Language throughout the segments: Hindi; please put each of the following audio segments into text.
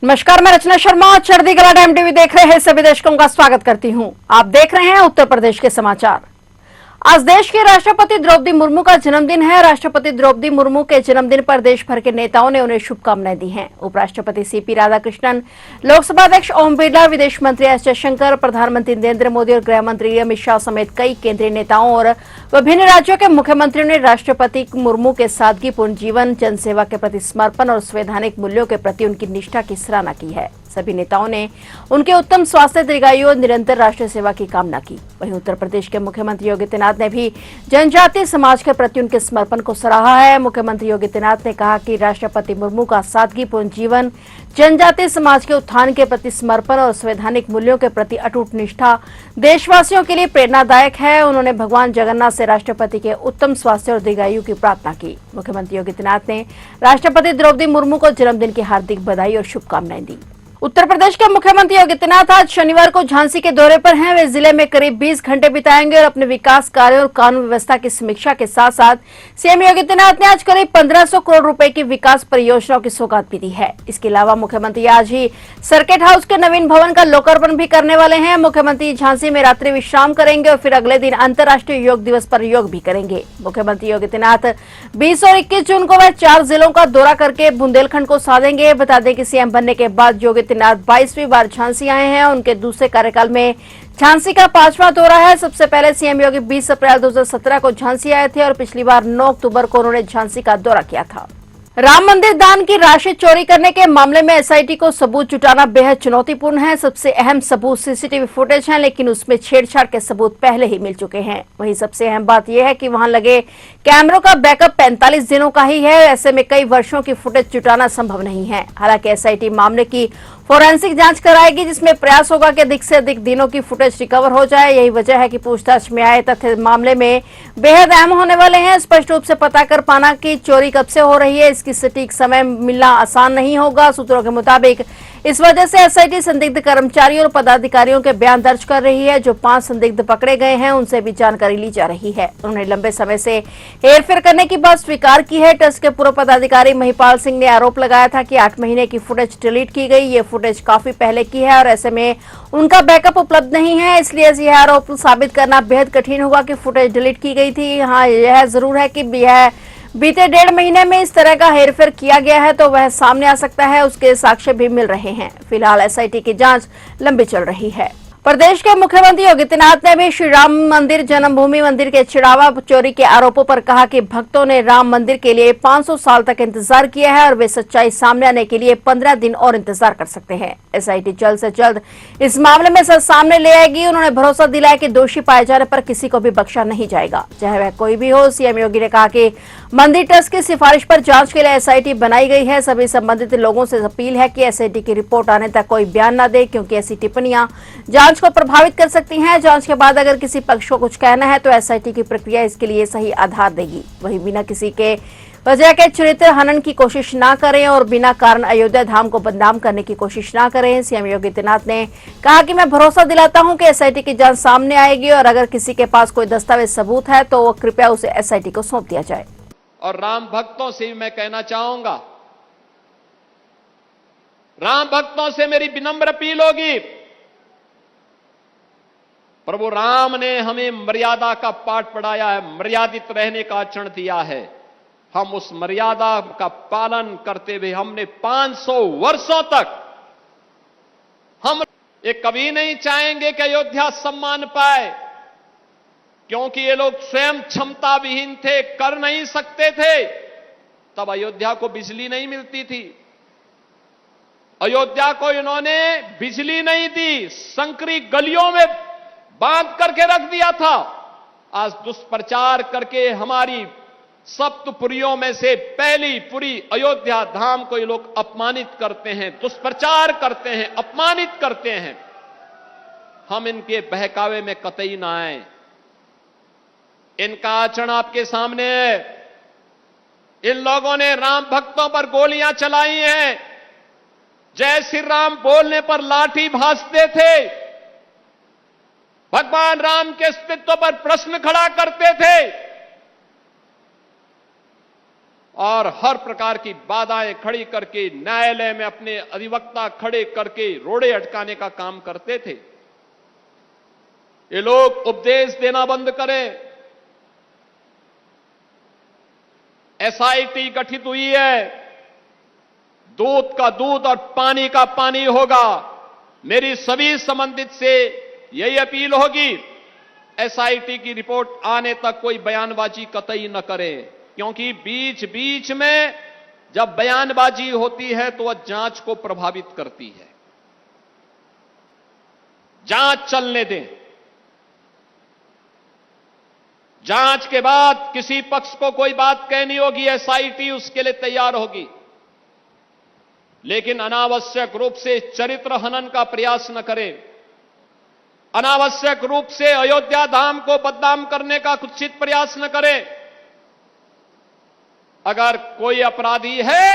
नमस्कार, मैं रचना शर्मा। चढ़ती कला टाइम टीवी देख रहे हैं सभी दर्शकों का स्वागत करती हूं। आप देख रहे हैं उत्तर प्रदेश के समाचार। आज देश के राष्ट्रपति द्रौपदी मुर्मू का जन्मदिन है। राष्ट्रपति द्रौपदी मुर्मू के जन्मदिन पर देश भर के नेताओं ने उन्हें शुभकामनाएं दी हैं। उपराष्ट्रपति सीपी राधाकृष्णन, लोकसभा अध्यक्ष ओम बिरला, विदेश मंत्री एस जयशंकर, प्रधानमंत्री नरेंद्र मोदी और गृह मंत्री अमित शाह समेत कई केंद्रीय नेताओं और विभिन्न राज्यों के मुख्यमंत्रियों ने राष्ट्रपति मुर्मू के सादगीपूर्ण जीवन, जनसेवा के प्रति समर्पण और संवैधानिक मूल्यों के प्रति उनकी निष्ठा की सराहना की है। सभी नेताओं ने उनके उत्तम स्वास्थ्य, दीर्घायु और निरंतर राष्ट्र सेवा की कामना की। वहीं उत्तर प्रदेश के मुख्यमंत्री योगी आदित्यनाथ ने भी जनजातीय समाज के प्रति उनके समर्पण को सराहा है। मुख्यमंत्री योगी आदित्यनाथ ने कहा कि राष्ट्रपति मुर्मू का सादगीपूर्ण जीवन, जनजातीय समाज के उत्थान के प्रति समर्पण और संवैधानिक मूल्यों के प्रति अटूट निष्ठा देशवासियों के लिए प्रेरणादायक है। उन्होंने भगवान जगन्नाथ से राष्ट्रपति के उत्तम स्वास्थ्य और दीर्घायु की प्रार्थना की। मुख्यमंत्री योगी आदित्यनाथ ने राष्ट्रपति द्रौपदी मुर्मू को जन्मदिन की हार्दिक बधाई और शुभकामनाएं दी। उत्तर प्रदेश के मुख्यमंत्री योगी आदित्यनाथ आज शनिवार को झांसी के दौरे पर हैं। वे जिले में करीब 20 घंटे बिताएंगे और अपने विकास कार्यों और कानून व्यवस्था की समीक्षा के साथ साथ सीएम योगी आदित्यनाथ ने आज करीब 1500 करोड़ रुपए की विकास परियोजनाओं की सौगात भी दी है। इसके अलावा मुख्यमंत्री आज ही सर्किट हाउस के नवीन भवन का लोकार्पण भी करने वाले हैं। मुख्यमंत्री झांसी में रात्रि विश्राम करेंगे और फिर अगले दिन अंतर्राष्ट्रीय योग दिवस पर योग भी करेंगे। मुख्यमंत्री योगी आदित्यनाथ 20 और 21 जून को वह 4 जिलों का दौरा करके बुंदेलखंड को साधेंगे। बता दें कि सीएम बनने के बाद योगी आदित्यनाथ 22वीं बार झांसी आए हैं। उनके दूसरे कार्यकाल में झांसी का 5वां दौरा है। सबसे पहले सीएम योगी 20 अप्रैल 2017 को झांसी आए थे और पिछली बार 9 अक्टूबर को उन्होंने झांसी का दौरा किया था। राम मंदिर दान की राशि चोरी करने के मामले में एसआईटी को सबूत जुटाना बेहद चुनौतीपूर्ण है। सबसे अहम सबूत सीसीटीवी फुटेज है, लेकिन उसमें छेड़छाड़ के सबूत पहले ही मिल चुके हैं। वहीं सबसे अहम बात यह है कि वहां लगे कैमरों का बैकअप 45 दिनों का ही है। ऐसे में कई वर्षों की फुटेज जुटाना संभव नहीं है। हालांकि एसआईटी मामले की फोरेंसिक जांच कराएगी, जिसमें प्रयास होगा कि अधिक से अधिक दिनों की फुटेज रिकवर हो जाए। यही वजह है कि पूछताछ में आए तथ्य मामले में बेहद अहम होने वाले हैं। स्पष्ट रूप से पता कर पाना कि चोरी कब से हो रही है, इसकी सटीक समय मिलना आसान नहीं होगा। सूत्रों के मुताबिक इस वजह से एसआईटी संदिग्ध कर्मचारियों और पदाधिकारियों के बयान दर्ज कर रही है। जो 5 संदिग्ध पकड़े गए हैं, उनसे भी जानकारी ली जा रही है। उन्होंने लंबे समय से हेरफेर करने की बात स्वीकार की है। ट्रस्ट के पूर्व पदाधिकारी महिपाल सिंह ने आरोप लगाया था कि 8 महीने की फुटेज डिलीट की गई। ये फुटेज काफी पहले की है और ऐसे में उनका बैकअप उपलब्ध नहीं है। इसलिए यह आरोप साबित करना बेहद कठिन होगा कि फुटेज डिलीट की गई थी। हाँ, यह जरूर है कि यह बीते 1.5 महीने में इस तरह का हेरफेर किया गया है तो वह सामने आ सकता है। उसके साक्ष्य भी मिल रहे हैं। फिलहाल एसआईटी की जांच लंबी चल रही है। प्रदेश के मुख्यमंत्री योगी आदित्यनाथ ने भी श्री राम मंदिर जन्मभूमि मंदिर के चिड़ावा चोरी के आरोपों पर कहा कि भक्तों ने राम मंदिर के लिए 500 साल तक इंतजार किया है और वे सच्चाई सामने आने के लिए 15 दिन और इंतजार कर सकते हैं। एसआईटी जल्द से जल्द इस मामले में सच सामने ले आएगी। उन्होंने भरोसा दिलाया कि दोषी पाए जाने पर किसी को भी बख्शा नहीं जाएगा, चाहे वह कोई भी हो। सीएम योगी ने कहा कि मंदिर ट्रस्ट की सिफारिश पर जांच के लिए एसआईटी बनाई गई है। सभी संबंधित लोगों से अपील है कि एसआईटी की रिपोर्ट आने तक कोई बयान न दे, क्योंकि ऐसी टिप्पणियां जांच को प्रभावित कर सकती हैं। जांच के बाद अगर किसी पक्ष को कुछ कहना है तो एसआईटी की प्रक्रिया इसके लिए सही आधार देगी। वहीं बिना किसी के वजह के चरित्र हनन की कोशिश ना करें और बिना कारण अयोध्या धाम को बदनाम करने की कोशिश ना करें। सीएम योगी आदित्यनाथ ने कहा कि मैं भरोसा दिलाता हूं कि एसआईटी की जांच सामने आएगी और अगर किसी के पास कोई दस्तावेज सबूत है तो वो कृपया उसे एसआईटी को सौंप दिया जाए। और राम भक्तों से भी मैं कहना चाहूंगा, राम भक्तों से मेरी विनम्र अपील होगी, प्रभु राम ने हमें मर्यादा का पाठ पढ़ाया है, मर्यादित रहने का आचरण दिया है। हम उस मर्यादा का पालन करते हुए हमने 500 वर्षों तक हम ये कभी नहीं चाहेंगे कि अयोध्या सम्मान पाए, क्योंकि ये लोग स्वयं क्षमता विहीन थे, कर नहीं सकते थे। तब अयोध्या को बिजली नहीं मिलती थी, अयोध्या को इन्होंने बिजली नहीं दी, संकरी गलियों में बांध करके रख दिया था। आज दुष्प्रचार करके हमारी सप्तपुरियों में से पहली पुरी अयोध्या धाम को ये लोग अपमानित करते हैं, दुष्प्रचार करते हैं, अपमानित करते हैं। हम इनके बहकावे में कतई ना आए। इनका आचरण आपके सामने है। इन लोगों ने राम भक्तों पर गोलियां चलाई हैं, जय श्री राम बोलने पर लाठी भांजते थे, भगवान राम के अस्तित्व पर प्रश्न खड़ा करते थे। और हर प्रकार की बाधाएं खड़ी करके न्यायालय में अपने अधिवक्ता खड़े करके रोड़े अटकाने का काम करते थे। ये लोग उपदेश देना बंद करें। एसआईटी गठित हुई है, दूध का दूध और पानी का पानी होगा। मेरी सभी संबंधित से यही अपील होगी, एसआईटी की रिपोर्ट आने तक कोई बयानबाजी कतई न करें, क्योंकि बीच बीच में जब बयानबाजी होती है तो वह जांच को प्रभावित करती है। जांच चलने दें। जांच के बाद किसी पक्ष को कोई बात कहनी होगी, एसआईटी उसके लिए तैयार होगी, लेकिन अनावश्यक रूप से चरित्र हनन का प्रयास न करें। अनावश्यक रूप से अयोध्या धाम को बदनाम करने का कुत्सित प्रयास न करें। अगर कोई अपराधी है,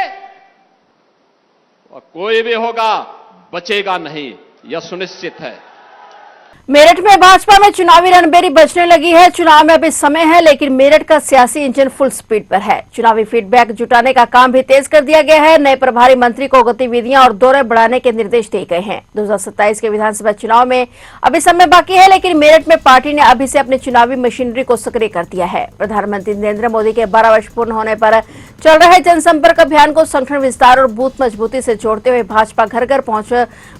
वह कोई भी होगा, बचेगा नहीं, यह सुनिश्चित है। मेरठ में भाजपा में चुनावी रणबेरी बजने लगी है। चुनाव में अभी समय है, लेकिन मेरठ का सियासी इंजन फुल स्पीड पर है। चुनावी फीडबैक जुटाने का काम भी तेज कर दिया गया है। नए प्रभारी मंत्री को गतिविधियां और दौरे बढ़ाने के निर्देश दिए गए हैं। 2027 के विधानसभा चुनाव में अभी समय बाकी है, लेकिन मेरठ में पार्टी ने अभी से अपनी चुनावी मशीनरी को सक्रिय कर दिया है। प्रधानमंत्री नरेंद्र मोदी के 12 वर्ष पूर्ण होने पर चल रहे जनसंपर्क अभियान को संगठन विस्तार और बूथ मजबूती से जोड़ते हुए भाजपा घर घर पहुंच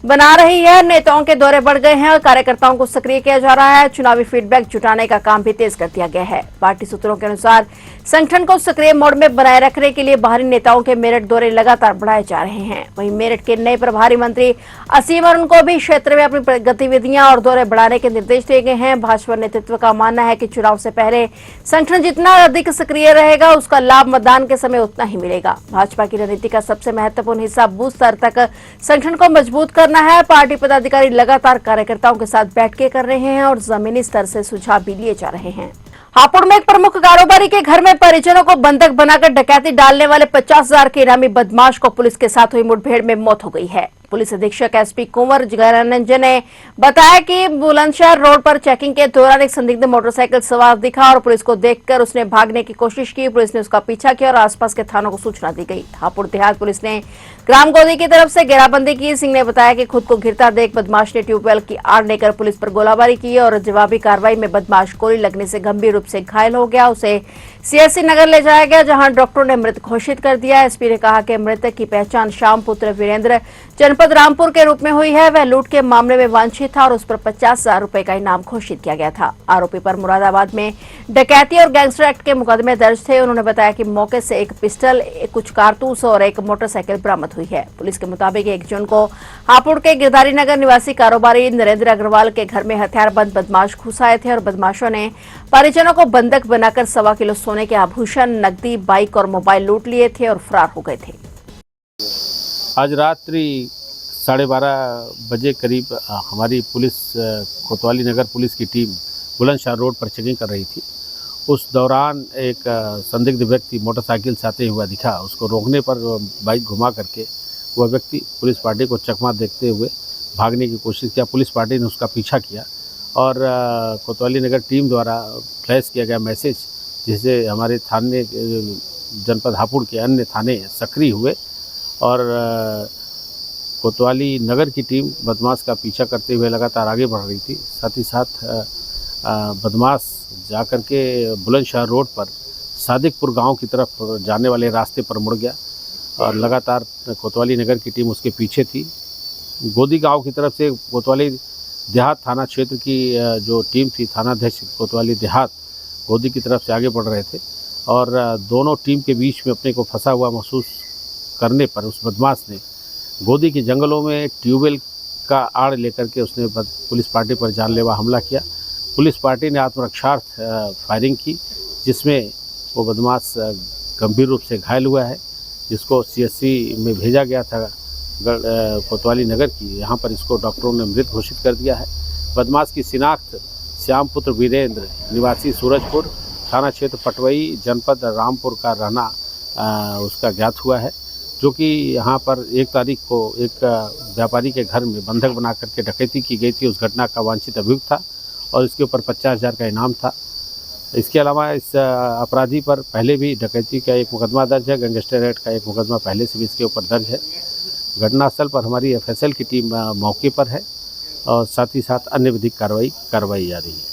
बना रही है। नेताओं के दौरे बढ़ गए हैं और कार्यकर्ताओं को सक्रिय किया जा रहा है। चुनावी फीडबैक जुटाने का काम भी तेज कर दिया गया है। पार्टी सूत्रों के अनुसार संगठन को सक्रिय मोड में बनाए रखने के लिए बाहरी नेताओं के मेरठ दौरे लगातार बढ़ाए जा रहे हैं। वहीं मेरठ के नए प्रभारी मंत्री असीम अरुण को भी क्षेत्र में अपनी गतिविधियां और दौरे बढ़ाने के निर्देश दिए गए हैं। भाजपा नेतृत्व का मानना है कि चुनाव से पहले संगठन जितना अधिक सक्रिय रहेगा, उसका लाभ मतदान के समय उतना ही मिलेगा। भाजपा की रणनीति का सबसे महत्वपूर्ण हिस्सा बूथ स्तर तक संगठन को मजबूत करना है। पार्टी पदाधिकारी लगातार कार्यकर्ताओं के साथ बैठकें कर रहे हैं और जमीनी स्तर से सुझाव भी लिए जा रहे हैं। हापुड़ में एक प्रमुख कारोबारी के घर में परिजनों को बंधक बनाकर डकैती डालने वाले 50,000 के इनामी बदमाश को पुलिस के साथ हुई मुठभेड़ में मौत हो गई है। पुलिस अधीक्षक एसपी कुंवर जगन्नंजन ने बताया कि बुलंदशहर रोड पर चेकिंग के दौरान एक संदिग्ध मोटरसाइकिल सवार दिखा और पुलिस को देखकर उसने भागने की कोशिश की। पुलिस ने उसका पीछा किया और आसपास के थानों को सूचना दी गई। हापुड़ देहात पुलिस ने ग्राम गोदी की तरफ से घेराबंदी की। सिंह ने बताया कि खुद को गिरता देख बदमाश ने ट्यूबवेल की आड़ लेकर पुलिस पर गोलाबारी की और जवाबी कार्रवाई में बदमाश गोली लगने से गंभीर रूप से घायल हो गया। उसे सीएससी नगर ले जाया गया, जहां डॉक्टरों ने मृत घोषित कर दिया। एसपी ने कहा कि मृतक की पहचान श्याम पुत्र वीरेंद्र जनपद रामपुर के रूप में हुई है। वह लूट के मामले में वांछित था और उस पर 50,000 रुपए का इनाम घोषित किया गया था। आरोपी पर मुरादाबाद में डकैती और गैंगस्टर एक्ट के मुकदमे दर्ज थे। उन्होंने बताया कि मौके से एक पिस्टल, कुछ कारतूस और एक मोटरसाइकिल बरामद हुई है। पुलिस के मुताबिक 1 जून को हापुड़ के गिरधारी नगर निवासी कारोबारी नरेंद्र अग्रवाल के घर में हथियारबंद बदमाश घुस आए थे और बदमाशों ने परिजनों को बंधक बनाकर 1.25 किलो सोने के आभूषण, नकदी, बाइक और मोबाइल लूट लिए थे और फरार हो गए थे। आज रात्रि 12:30 बजे करीब हमारी पुलिस, कोतवाली नगर पुलिस की टीम बुलंदशहर रोड पर चेकिंग कर रही थी। उस दौरान एक संदिग्ध व्यक्ति मोटरसाइकिल से आते हुआ दिखा। उसको रोकने पर बाइक घुमा करके वह व्यक्ति पुलिस पार्टी को चकमा देखते हुए भागने की कोशिश किया। पुलिस पार्टी ने उसका पीछा किया और कोतवाली नगर टीम द्वारा फ्लैश किया गया मैसेज, जिससे हमारे थाने, जनपद हापुड़ के अन्य थाने सक्रिय हुए और कोतवाली नगर की टीम बदमाश का पीछा करते हुए लगातार आगे बढ़ रही थी। साथ ही साथ बदमाश जाकर के बुलंदशहर रोड पर सादिकपुर गांव की तरफ जाने वाले रास्ते पर मुड़ गया और लगातार कोतवाली नगर की टीम उसके पीछे थी। गोदी गांव की तरफ से कोतवाली देहात थाना क्षेत्र की जो टीम थी, थानाध्यक्ष कोतवाली देहात गोदी की तरफ से आगे बढ़ रहे थे और दोनों टीम के बीच में अपने को फंसा हुआ महसूस करने पर उस बदमाश ने गोदी के जंगलों में ट्यूबवेल का आड़ लेकर के उसने पुलिस पार्टी पर जानलेवा हमला किया। पुलिस पार्टी ने आत्मरक्षार्थ फायरिंग की, जिसमें वो बदमाश गंभीर रूप से घायल हुआ है, जिसको सीएससी में भेजा गया था कोतवाली नगर की। यहाँ पर इसको डॉक्टरों ने मृत घोषित कर दिया है। बदमाश की शिनाख्त श्याम पुत्र वीरेंद्र निवासी सूरजपुर, थाना क्षेत्र पटवई, जनपद रामपुर का रहना उसका ज्ञात हुआ है, जो कि यहाँ पर 1 तारीख को एक व्यापारी के घर में बंधक बना करके डकैती की गई थी। उस घटना का वांछित अभियुक्त था और इसके ऊपर 50,000 का इनाम था। इसके अलावा इस अपराधी पर पहले भी डकैती का एक मुकदमा दर्ज है, गैंगस्टर एक्ट का एक मुकदमा पहले से भी इसके ऊपर दर्ज है। घटनास्थल पर हमारी एफएसएल की टीम मौके पर है और साथ ही साथ अन्य विधिक कार्रवाई जा रही है।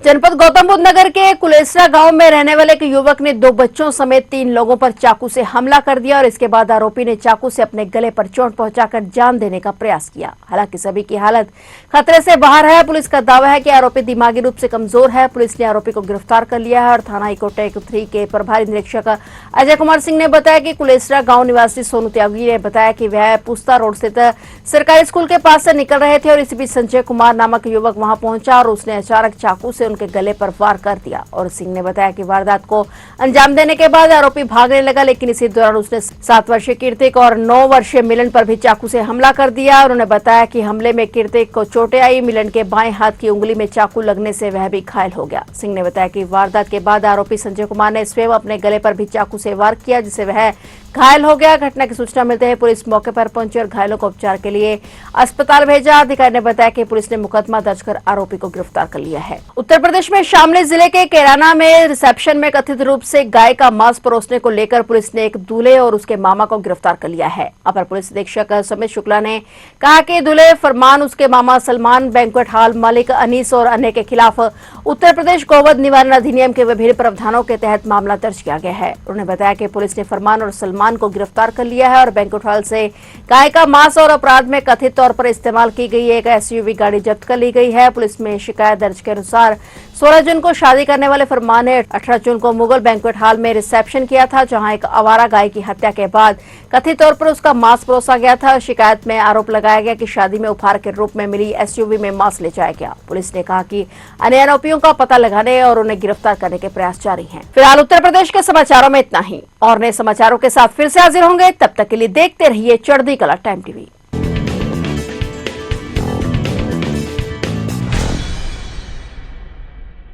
जनपद गौतम बुद्ध नगर के कुलेसरा गांव में रहने वाले एक युवक ने 2 बच्चों समेत 3 लोगों पर चाकू से हमला कर दिया और इसके बाद आरोपी ने चाकू से अपने गले पर चोट पहुंचाकर जान देने का प्रयास किया। हालांकि सभी की हालत खतरे से बाहर है। पुलिस का दावा है कि आरोपी दिमागी रूप से कमजोर है। पुलिस ने आरोपी को गिरफ्तार कर लिया है और थाना इको टेक 3 के प्रभारी निरीक्षक अजय कुमार सिंह ने बताया कि कुलेसरा गाँव निवासी सोनू त्यागी ने बताया कि वह पुस्ता रोड स्थित सरकारी स्कूल के पास से निकल रहे थे और इसी बीच संजय कुमार नामक युवक वहां पहुंचा और उसने अचानक चाकू से उनके गले पर वार कर दिया। और सिंह ने बताया कि वारदात को अंजाम देने के बाद आरोपी भागने लगा, लेकिन इसी दौरान उसने 7 वर्षीय कीर्तिक और 9 वर्षीय मिलन पर भी चाकू से हमला कर दिया। उन्होंने बताया कि हमले में कीर्तिक को चोटें आई, मिलन के बाएं हाथ की उंगली में चाकू लगने से वह भी घायल हो गया। सिंह ने बताया कि वारदात के बाद आरोपी संजय कुमार ने स्वयं अपने गले पर भी चाकू से वार किया, जिससे वह घायल हो गया। घटना की सूचना मिलते ही पुलिस मौके पर पहुंची और घायलों को उपचार के लिए अस्पताल भेजा। अधिकारी ने बताया कि पुलिस ने मुकदमा दर्ज कर आरोपी को गिरफ्तार कर लिया है। उत्तर प्रदेश में शामली जिले के कैराना में रिसेप्शन में कथित रूप से गाय का मांस परोसने को लेकर पुलिस ने एक दूल्हे और उसके मामा को गिरफ्तार कर लिया है। अपर पुलिस अधीक्षक समित शुक्ला ने कहा कि दूल्हे फरमान, उसके मामा सलमान, बैंक्वेट हॉल मालिक अनीस और अन्य के खिलाफ उत्तर प्रदेश गोवध निवारण अधिनियम के विभिन्न प्रावधानों के तहत मामला दर्ज किया गया है। उन्होंने बताया कि पुलिस ने फरमान और सलमान को गिरफ्तार कर लिया है और बैंक्वेट हॉल से गाय का मांस और अपराध में कथित तौर पर इस्तेमाल की गई एक एसयूवी गाड़ी जब्त कर ली गई है। पुलिस में शिकायत दर्ज के अनुसार 16 जून को शादी करने वाले फरमान ने 18 जून को मुगल बैंक्वेट हॉल में रिसेप्शन किया था, जहां एक आवारा गाय की हत्या के बाद कथित तौर पर उसका मांस परोसा गया था। शिकायत में आरोप लगाया गया कि शादी में उपहार के रूप में मिली एसयूवी में मांस ले जाया गया। पुलिस ने कहा कि अन्य आरोपियों का पता लगाने और उन्हें गिरफ्तार करने के प्रयास जारी हैं। फिलहाल उत्तर प्रदेश के समाचारों में इतना ही। और नए समाचारों के साथ फिर से हाजिर होंगे, तब तक के लिए देखते रहिए चढ़ती कला टाइम टीवी।